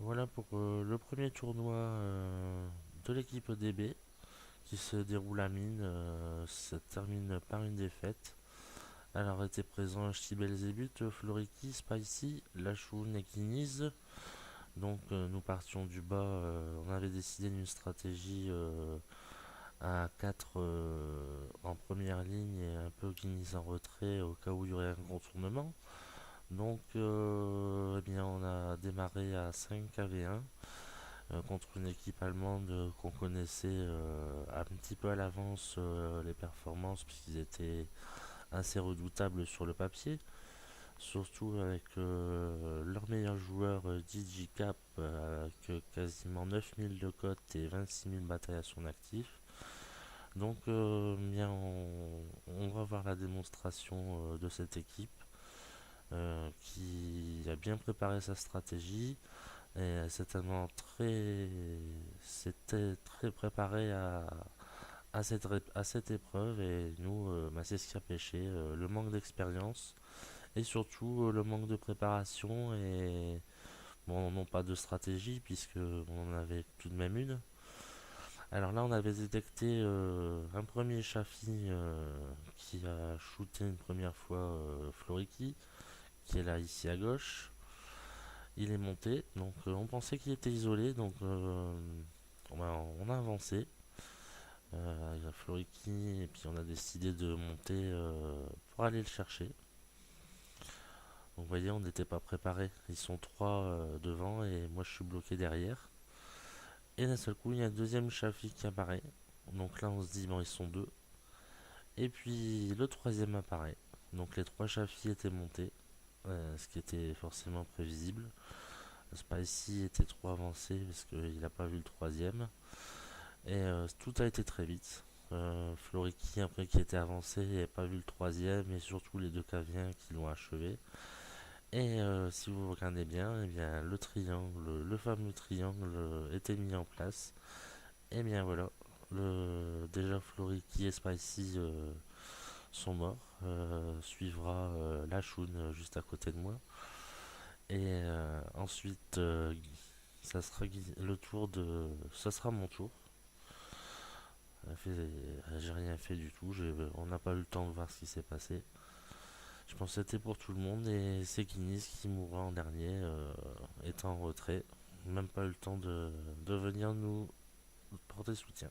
Voilà pour le premier tournoi de l'équipe EDB qui se déroule à Mine. Ça termine par une défaite. Alors étaient présents Ch'ti Belzébuth, Floriki, Spicy, Lachoun et Kiniz. Donc nous partions du bas. On avait décidé d'une stratégie à 4 en première ligne et un peu Kiniz en retrait au cas où il y aurait un contournement. Donc eh bien, on a démarré à 5 KV1 contre une équipe allemande qu'on connaissait un petit peu à l'avance les performances puisqu'ils étaient assez redoutables sur le papier, surtout avec leur meilleur joueur DigiCap avec quasiment 9000 de cote et 26 000 batailles à son actif. Donc bien on va voir la démonstration de cette équipe qui a bien préparé sa stratégie et c'était très préparé à cette épreuve. Et nous, c'est ce qui a pêché, le manque d'expérience et surtout le manque de préparation et bon, non pas de stratégie puisque on en avait tout de même une. Alors là, on avait détecté un premier Chafi qui a shooté une première fois Floriki, qui est là ici à gauche. Il est monté, donc on pensait qu'il était isolé, donc on a avancé. Il y a Floriki, et puis on a décidé de monter pour aller le chercher. Donc vous voyez, on n'était pas préparé. Ils sont trois devant et moi je suis bloqué derrière. Et d'un seul coup, il y a un deuxième Shafi qui apparaît. Donc là, on se dit, bon, ils sont deux. Et puis le troisième apparaît. Donc les trois Shafi étaient montés, ce qui était forcément prévisible. Spicy était trop avancé parce qu'il n'a pas vu le troisième. Et tout a été très vite. Floriki, après qui était avancé, n'avait pas vu le troisième et surtout les deux Caviens qui l'ont achevé. Et si vous regardez bien, eh bien, le triangle, le fameux triangle était mis en place. Et bien voilà, déjà Floriki et Spicy sont morts. Suivra Lachoun juste à côté de moi. Et ensuite, ça sera mon tour. J'ai rien fait du tout. On n'a pas eu le temps de voir ce qui s'est passé. Je pense que c'était pour tout le monde et c'est Guinness qui mourra en dernier, étant en retrait. Même pas eu le temps de venir nous porter soutien.